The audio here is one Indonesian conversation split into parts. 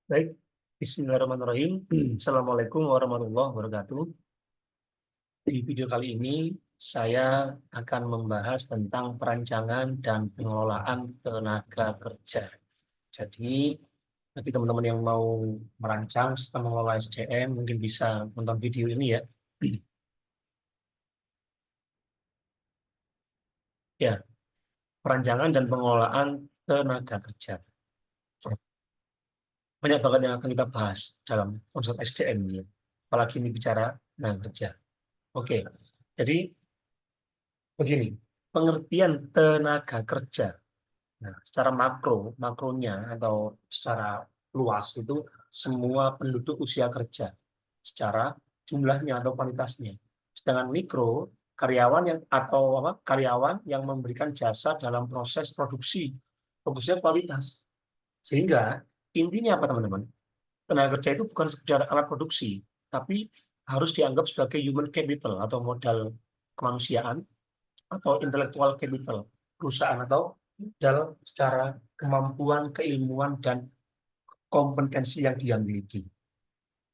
Baik, Bismillahirrahmanirrahim. Assalamualaikum warahmatullahi wabarakatuh. Di video kali ini, saya akan membahas tentang perancangan dan pengelolaan tenaga kerja. Jadi, bagi teman-teman yang mau merancang sistem mengelola SDM, mungkin bisa nonton video ini ya. Ya, perancangan dan pengelolaan tenaga kerja. Banyak banget yang akan kita bahas dalam konsep SDM ini. Apalagi ini bicara tenaga kerja. Oke, jadi begini, pengertian tenaga kerja. Nah, secara makronya atau secara luas itu semua penduduk usia kerja secara jumlahnya atau kualitasnya. Sedangkan mikro, karyawan yang atau apa, karyawan yang memberikan jasa dalam proses produksi, fokusnya kualitas. Sehingga intinya apa teman-teman? Tenaga kerja itu bukan sekedar alat produksi, tapi harus dianggap sebagai human capital atau modal kemanusiaan atau intellectual capital perusahaan atau modal secara kemampuan, keilmuan, dan kompetensi yang dia miliki.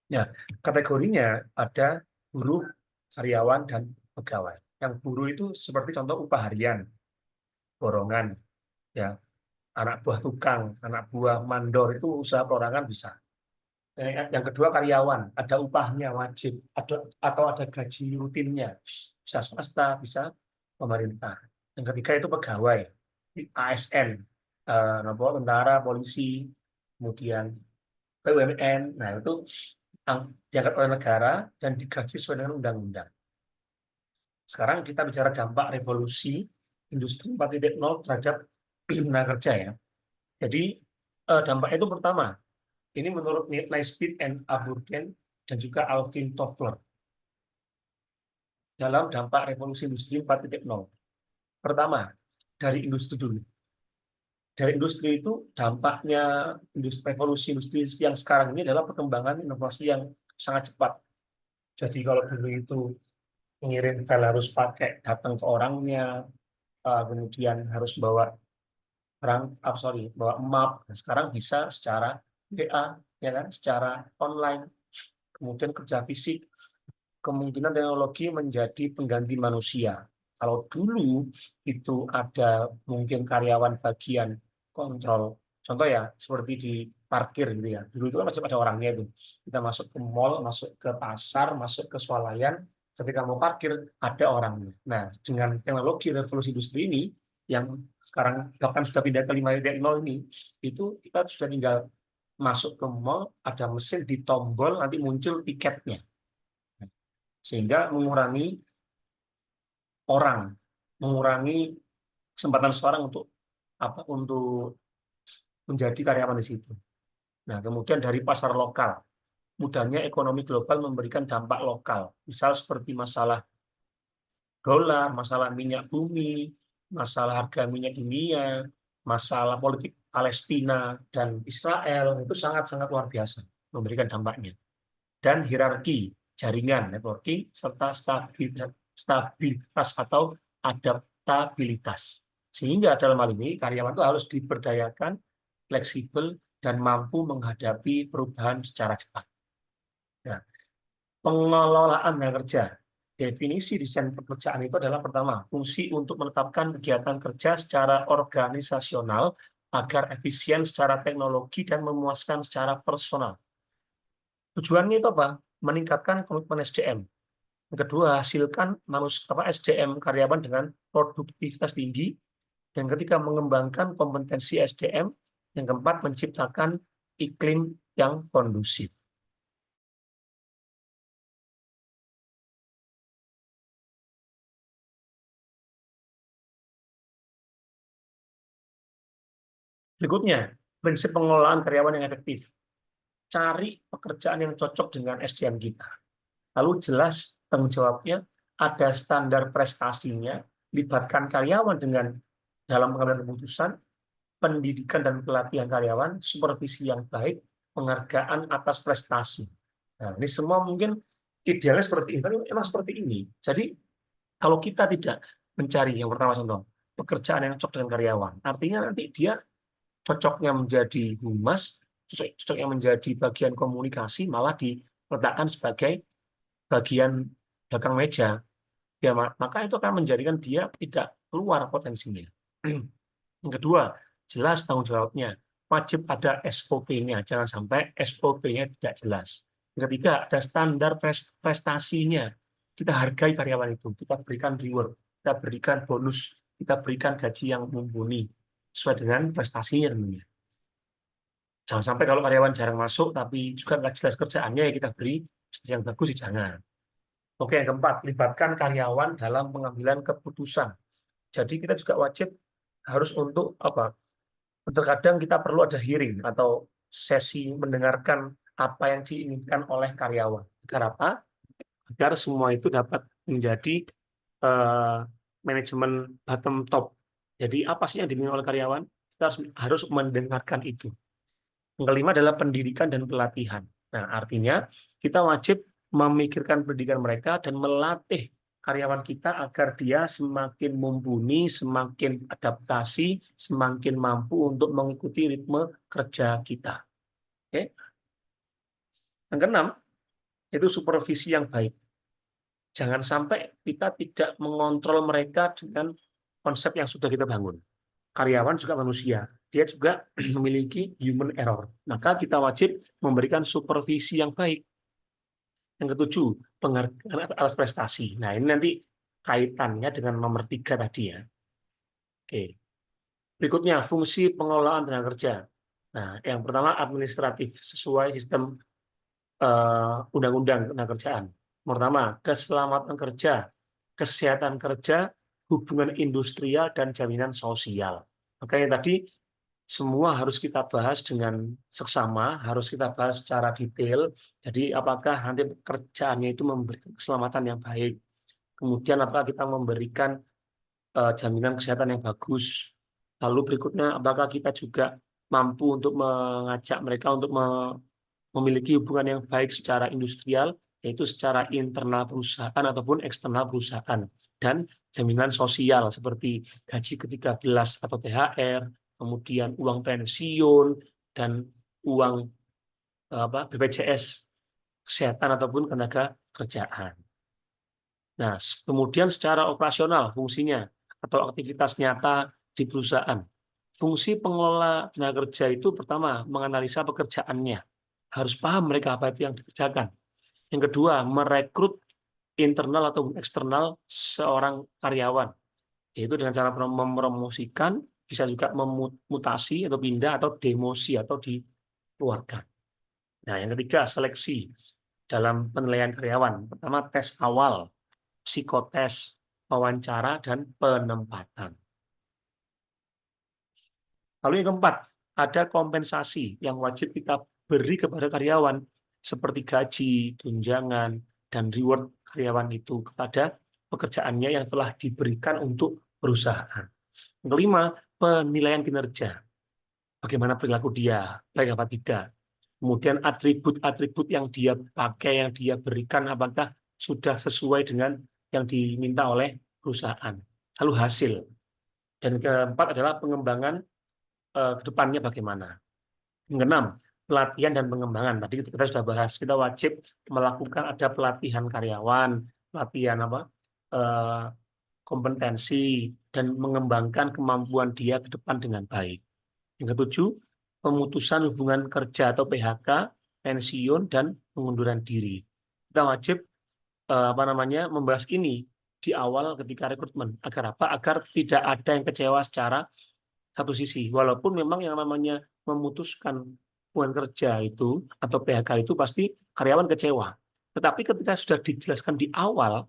Ya, kategorinya ada buruh, karyawan, dan pegawai. Yang buruh itu seperti contoh upah harian, borongan, ya, anak buah tukang, anak buah mandor itu usaha perorangan bisa. Yang kedua karyawan, ada upahnya wajib, atau ada gaji rutinnya, bisa swasta, bisa pemerintah. Yang ketiga itu pegawai, ASN, tentara, polisi, kemudian BUMN. Nah itu diangkat oleh negara dan digaji sesuai dengan undang-undang. Sekarang kita bicara dampak revolusi industri 4.0 terhadap tenaga kerja ya. Jadi dampaknya itu pertama, ini menurut Naisbitt and Aburden dan juga Alvin Toffler dalam dampak revolusi industri 4.0. Pertama, dari industri dulu. Dari industri itu dampaknya revolusi industri yang sekarang ini adalah perkembangan inovasi yang sangat cepat. Jadi kalau dulu itu mengirim file harus pakai datang ke orangnya, kemudian harus bawa bawa map. Nah, sekarang bisa secara WA, ya kan, secara online. Kemudian kerja fisik, kemungkinan teknologi menjadi pengganti manusia. Kalau dulu itu ada mungkin karyawan bagian kontrol, contoh ya seperti di parkir gitu ya. Dulu itu kan masih ada orangnya itu. Kita masuk ke mall, masuk ke pasar, masuk ke swalayan, ketika mau parkir ada orangnya. Nah, dengan teknologi revolusi industri ini yang sekarang bahkan sudah pindah ke 5.0 ini, itu kita sudah tinggal masuk ke mall, ada mesin di tombol, nanti muncul tiketnya. Sehingga mengurangi kesempatan seorang untuk menjadi karyawan di situ. Nah, kemudian dari pasar lokal, mudahnya ekonomi global memberikan dampak lokal, misal seperti masalah dolar, masalah minyak bumi, masalah harga minyak dunia, masalah politik Palestina dan Israel, itu sangat-sangat luar biasa memberikan dampaknya. Dan hierarki, jaringan, networking, serta stabilitas atau adaptabilitas. Sehingga dalam hal ini karyawan itu harus diberdayakan, fleksibel, dan mampu menghadapi perubahan secara cepat. Nah, pengelolaan tenaga kerja. Definisi desain pekerjaan itu adalah pertama, fungsi untuk menetapkan kegiatan kerja secara organisasional agar efisien secara teknologi dan memuaskan secara personal. Tujuannya itu apa? Meningkatkan komitmen SDM. Yang kedua, hasilkan SDM karyawan dengan produktivitas tinggi. Dan ketika mengembangkan kompetensi SDM, yang keempat, menciptakan iklim yang kondusif. Berikutnya, prinsip pengelolaan karyawan yang efektif. Cari pekerjaan yang cocok dengan SDM kita. Lalu jelas tanggung jawabnya, ada standar prestasinya, libatkan karyawan dalam pengambilan keputusan, pendidikan dan pelatihan karyawan, supervisi yang baik, penghargaan atas prestasi. Nah, ini semua mungkin idealnya seperti ini, tapi memang seperti ini. Jadi kalau kita tidak mencari yang pertama contoh pekerjaan yang cocok dengan karyawan, artinya nanti dia cocoknya menjadi humas, cucuk yang menjadi bagian komunikasi malah diletakkan sebagai bagian belakang meja. Ya, maka itu akan menjadikan dia tidak keluar potensinya. Yang kedua, jelas tanggung jawabnya. Wajib ada SOP-nya, jangan sampai SOP-nya tidak jelas. Yang ketiga, ada standar prestasinya. Kita hargai karyawan itu, kita berikan reward, kita berikan bonus, kita berikan gaji yang mumpuni sesuai dengan prestasinya tentunya. Jangan sampai kalau karyawan jarang masuk tapi juga nggak jelas kerjaannya ya kita beri prestasi yang bagus, jangan. Oke, yang keempat, libatkan karyawan dalam pengambilan keputusan. Jadi kita juga wajib harus untuk apa? Terkadang kita perlu ada hearing atau sesi mendengarkan apa yang diinginkan oleh karyawan. Agar apa? Agar semua itu dapat menjadi manajemen bottom top. Jadi apa sih yang diinginkan oleh karyawan? Kita harus mendengarkan itu. Yang kelima adalah pendidikan dan pelatihan. Nah, artinya kita wajib memikirkan pendidikan mereka dan melatih karyawan kita agar dia semakin mumpuni, semakin adaptasi, semakin mampu untuk mengikuti ritme kerja kita. Oke. Yang keenam, itu supervisi yang baik. Jangan sampai kita tidak mengontrol mereka dengan konsep yang sudah kita bangun. Karyawan juga manusia, dia juga memiliki human error. Maka kita wajib memberikan supervisi yang baik. Yang ketujuh, penghargaan atas prestasi. Nah, ini nanti kaitannya dengan nomor 3 tadi ya. Oke. Berikutnya, fungsi pengelolaan tenaga kerja. Nah, yang pertama administratif, sesuai sistem undang-undang tenaga kerjaan. Pertama, keselamatan kerja, kesehatan kerja, hubungan industrial, dan jaminan sosial. Makanya tadi semua harus kita bahas dengan seksama, harus kita bahas secara detail. Jadi apakah nanti pekerjaannya itu memberikan keselamatan yang baik, kemudian apakah kita memberikan jaminan kesehatan yang bagus. Lalu berikutnya, apakah kita juga mampu untuk mengajak mereka untuk memiliki hubungan yang baik secara industrial, yaitu secara internal perusahaan ataupun eksternal perusahaan. Dan jaminan sosial seperti gaji ke-13 atau THR, kemudian uang pensiun, dan uang BPJS kesehatan ataupun tenaga kerjaan. Nah, kemudian secara operasional fungsinya atau aktivitas nyata di perusahaan. Fungsi pengelola tenaga kerja itu pertama, menganalisa pekerjaannya. Harus paham mereka apa itu yang dikerjakan. Yang kedua, merekrut internal atau eksternal seorang karyawan. Yaitu dengan cara mempromosikan, bisa juga memutasi atau pindah atau demosi atau dikeluarkan. Nah, yang ketiga, seleksi dalam penilaian karyawan. Pertama, tes awal, psikotes, wawancara, dan penempatan. Lalu yang keempat, ada kompensasi yang wajib kita beri kepada karyawan, seperti gaji, tunjangan, dan reward karyawan itu kepada pekerjaannya yang telah diberikan untuk perusahaan. Yang kelima, penilaian kinerja. Bagaimana perilaku dia, baik apa tidak. Kemudian atribut-atribut yang dia pakai, yang dia berikan, apakah sudah sesuai dengan yang diminta oleh perusahaan. Lalu hasil. Dan keempat adalah pengembangan ke depannya bagaimana. Yang keenam, pelatihan dan pengembangan. Tadi kita sudah bahas, kita wajib melakukan ada pelatihan karyawan, pelatihan kompetensi, dan mengembangkan kemampuan dia ke depan dengan baik. Yang ketujuh, pemutusan hubungan kerja atau PHK, pensiun, dan pengunduran diri. Kita wajib membahas ini di awal ketika rekrutmen. Agar apa? Agar tidak ada yang kecewa secara satu sisi. Walaupun memang yang namanya memutuskan hubungan kerja itu atau PHK itu pasti karyawan kecewa. Tetapi ketika sudah dijelaskan di awal,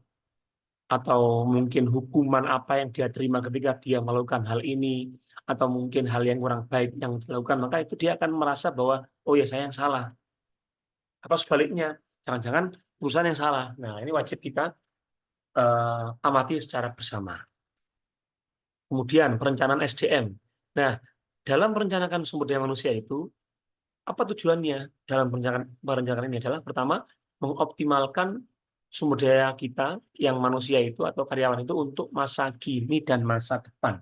atau mungkin hukuman apa yang dia terima ketika dia melakukan hal ini, atau mungkin hal yang kurang baik yang dilakukan, maka itu dia akan merasa bahwa, oh ya saya yang salah. Atau sebaliknya, jangan-jangan perusahaan yang salah. Nah, ini wajib kita amati secara bersama. Kemudian perencanaan SDM. Nah, dalam merencanakan sumber daya manusia itu, apa tujuannya dalam perencanaan ini adalah pertama, mengoptimalkan sumber daya kita yang manusia itu atau karyawan itu untuk masa kini dan masa depan.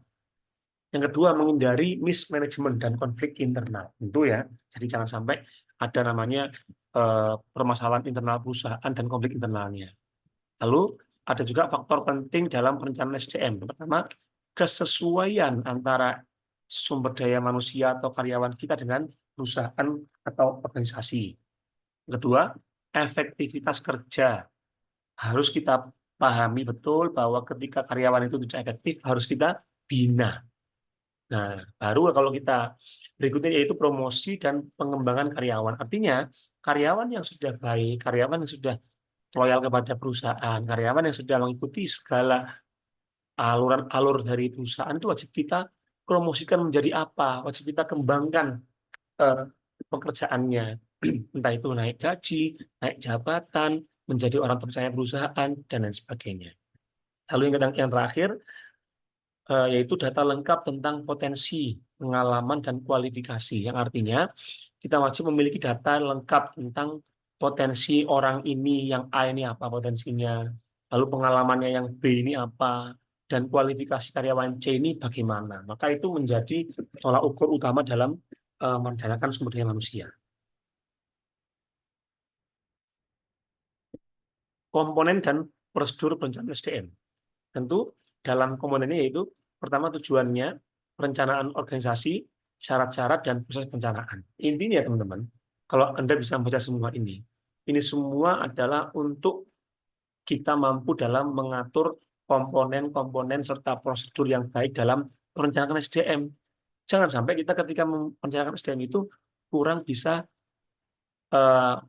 Yang kedua, menghindari mismanagement dan konflik internal. Tentu ya, jadi jangan sampai ada namanya permasalahan internal perusahaan dan konflik internalnya. Lalu ada juga faktor penting dalam perencanaan SDM. Pertama, kesesuaian antara sumber daya manusia atau karyawan kita dengan perusahaan atau organisasi. Kedua, efektivitas kerja. Harus kita pahami betul bahwa ketika karyawan itu tidak efektif, harus kita bina. Nah, baru kalau kita berikutnya yaitu promosi dan pengembangan karyawan. Artinya, karyawan yang sudah baik, karyawan yang sudah loyal kepada perusahaan, karyawan yang sudah mengikuti segala alur dari perusahaan itu wajib kita promosikan menjadi apa, wajib kita kembangkan eh, pekerjaannya, entah itu naik gaji, naik jabatan, menjadi orang percaya perusahaan, dan lain sebagainya. Lalu yang terakhir, yaitu data lengkap tentang potensi, pengalaman, dan kualifikasi, yang artinya kita wajib memiliki data lengkap tentang potensi orang ini, yang A ini apa potensinya, lalu pengalamannya yang B ini apa, dan kualifikasi karyawan C ini bagaimana. Maka itu menjadi tolak ukur utama dalam merencanakan sumber daya manusia. Komponen dan prosedur perencanaan SDM. Tentu dalam komponennya yaitu pertama tujuannya, perencanaan organisasi, syarat-syarat, dan proses perencanaan. Intinya teman-teman, kalau Anda bisa membaca semua ini semua adalah untuk kita mampu dalam mengatur komponen-komponen serta prosedur yang baik dalam perencanaan SDM. Jangan sampai kita ketika merencanakan SDM itu kurang bisa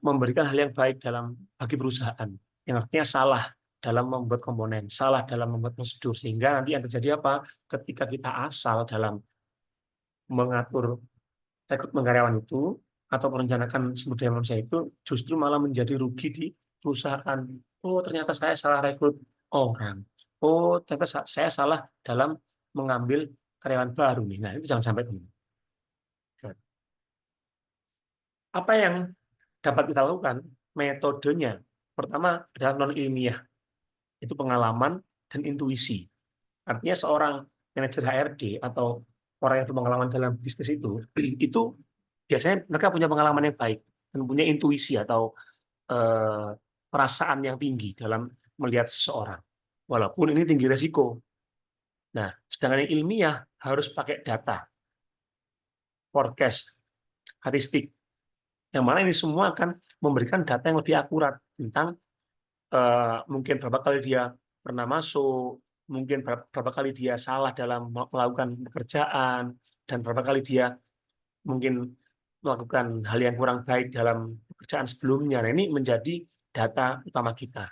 memberikan hal yang baik dalam bagi perusahaan. Yang artinya salah dalam membuat komponen, salah dalam membuat prosedur, sehingga nanti yang terjadi apa? Ketika kita asal dalam mengatur rekrutmen karyawan itu atau merencanakan sumber daya manusia itu, justru malah menjadi rugi di perusahaan. Oh, ternyata saya salah rekrut orang. Oh, ternyata saya salah dalam mengambil karyawan baru nih. Nah, itu jangan sampai teman. Apa yang dapat kita lakukan? Metodenya. Pertama adalah non ilmiah, itu pengalaman dan intuisi. Artinya seorang manajer HRD atau orang yang berpengalaman dalam bisnis itu biasanya mereka punya pengalaman yang baik dan punya intuisi atau eh, perasaan yang tinggi dalam melihat seseorang. Walaupun ini tinggi resiko. Nah, sedangkan yang ilmiah harus pakai data, forecast, statistik, yang mana ini semua akan memberikan data yang lebih akurat tentang mungkin berapa kali dia pernah masuk, mungkin berapa kali dia salah dalam melakukan pekerjaan, dan berapa kali dia mungkin melakukan hal yang kurang baik dalam pekerjaan sebelumnya. Nah, ini menjadi data utama kita.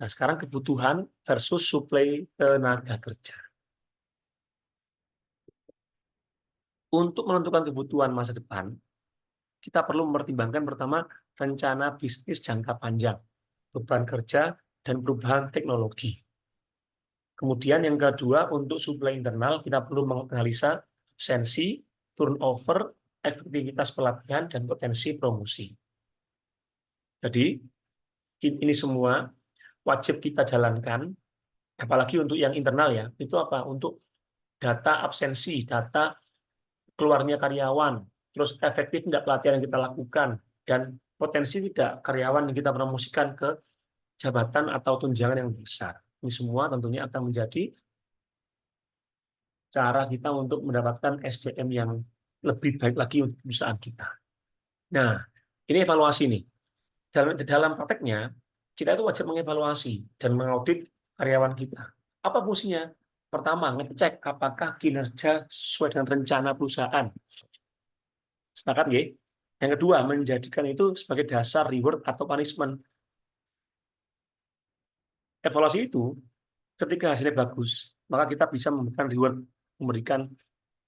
Nah, sekarang kebutuhan versus suplai tenaga kerja. Untuk menentukan kebutuhan masa depan, kita perlu mempertimbangkan pertama rencana bisnis jangka panjang, beban kerja, dan perubahan teknologi. Kemudian yang kedua, untuk suplai internal, kita perlu menganalisa absensi, turnover, efektivitas pelatihan, dan potensi promosi. Jadi, ini semua wajib kita jalankan, apalagi untuk yang internal ya, itu apa? Untuk data absensi, data keluarnya karyawan, terus efektif tidak pelatihan yang kita lakukan, dan potensi tidak karyawan yang kita promosikan ke jabatan atau tunjangan yang besar. Ini semua tentunya akan menjadi cara kita untuk mendapatkan SDM yang lebih baik lagi untuk perusahaan kita. Nah, ini evaluasi nih. Dalam prakteknya, kita itu wajib mengevaluasi dan mengaudit karyawan kita. Apa fungsinya? Pertama, ngecek apakah kinerja sesuai dengan rencana perusahaan. Sepakat, nggih? Yang kedua, menjadikan itu sebagai dasar reward atau punishment. Evaluasi itu, ketika hasilnya bagus, maka kita bisa memberikan reward, memberikan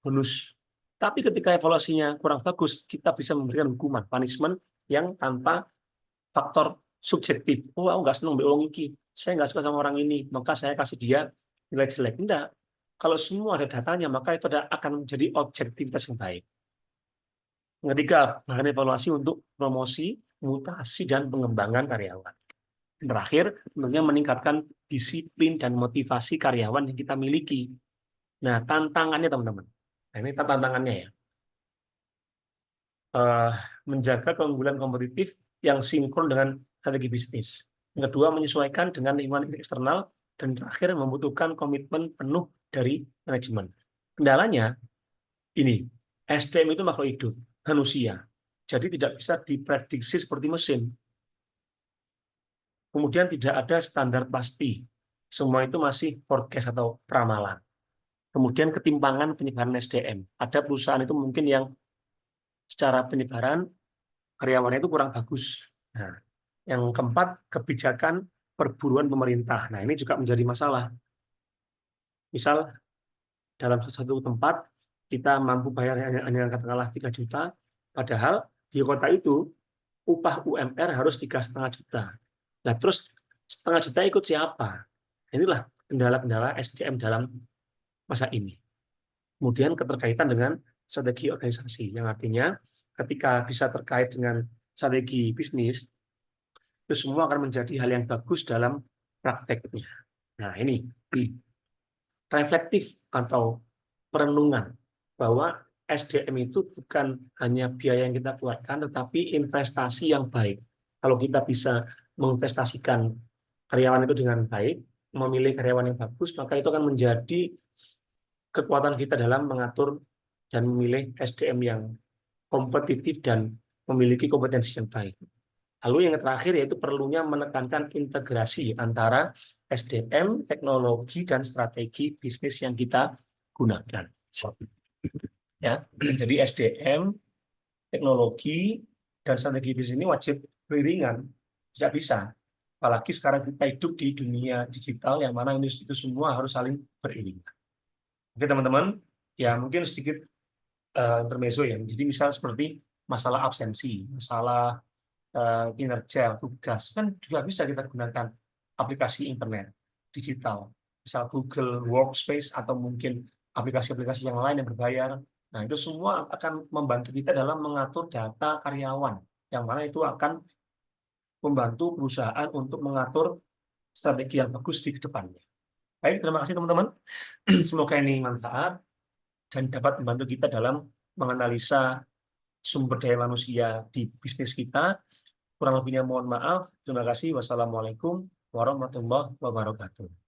bonus. Tapi ketika evaluasinya kurang bagus, kita bisa memberikan hukuman, punishment yang tanpa faktor subjektif. Oh, aku nggak senang beong iki, saya nggak suka sama orang ini, maka saya kasih dia nilai jelek. Enggak. Kalau semua ada datanya, maka itu akan menjadi objektivitas yang baik. Yang ketiga, bahan evaluasi untuk promosi, mutasi, dan pengembangan karyawan. Yang terakhir, tentunya meningkatkan disiplin dan motivasi karyawan yang kita miliki. Nah, tantangannya teman-teman. Nah, ini tantangannya ya. Eh, Menjaga keunggulan kompetitif yang sinkron dengan strategi bisnis. Yang kedua, menyesuaikan dengan lingkungan eksternal. Dan terakhir, membutuhkan komitmen penuh dari manajemen. Kendalanya, ini, SDM itu makhluk hidup, manusia. Jadi tidak bisa diprediksi seperti mesin. Kemudian tidak ada standar pasti. Semua itu masih forecast atau pramalan. Kemudian ketimpangan penyebaran SDM. Ada perusahaan itu mungkin yang secara penyebaran karyawannya itu kurang bagus. Nah, yang keempat, kebijakan perburuan pemerintah. Nah, ini juga menjadi masalah. Misal dalam satu tempat kita mampu bayar hanya katakanlah 3 juta, padahal di kota itu upah UMR harus 3,5 juta. Nah, terus 0,5 juta ikut siapa? Inilah kendala-kendala SDM dalam masa ini. Kemudian keterkaitan dengan strategi organisasi, yang artinya ketika bisa terkait dengan strategi bisnis, itu semua akan menjadi hal yang bagus dalam prakteknya. Nah, ini reflektif atau perenungan bahwa SDM itu bukan hanya biaya yang kita keluarkan, tetapi investasi yang baik. Kalau kita bisa menginvestasikan karyawan itu dengan baik, memilih karyawan yang bagus, maka itu akan menjadi kekuatan kita dalam mengatur dan memilih SDM yang kompetitif dan memiliki kompetensi yang baik. Lalu yang terakhir yaitu perlunya menekankan integrasi antara SDM, teknologi, dan strategi bisnis yang kita gunakan. Ya, jadi SDM, teknologi, dan strategi bisnis ini wajib beriringan, tidak bisa. Apalagi sekarang kita hidup di dunia digital yang mana ini itu semua harus saling beriringan. Oke teman-teman, ya mungkin sedikit intermezzo ya. Jadi misal seperti masalah absensi, masalah kinerja, tugas, kan juga bisa kita gunakan aplikasi internet digital, misal Google Workspace atau mungkin aplikasi-aplikasi yang lain yang berbayar. Nah, itu semua akan membantu kita dalam mengatur data karyawan, yang mana itu akan membantu perusahaan untuk mengatur strategi yang bagus di kedepannya. Baik, terima kasih teman-teman. Semoga ini manfaat dan dapat membantu kita dalam menganalisa sumber daya manusia di bisnis kita. Kurang lebihnya mohon maaf. Terima kasih. Wassalamualaikum warahmatullahi wabarakatuh.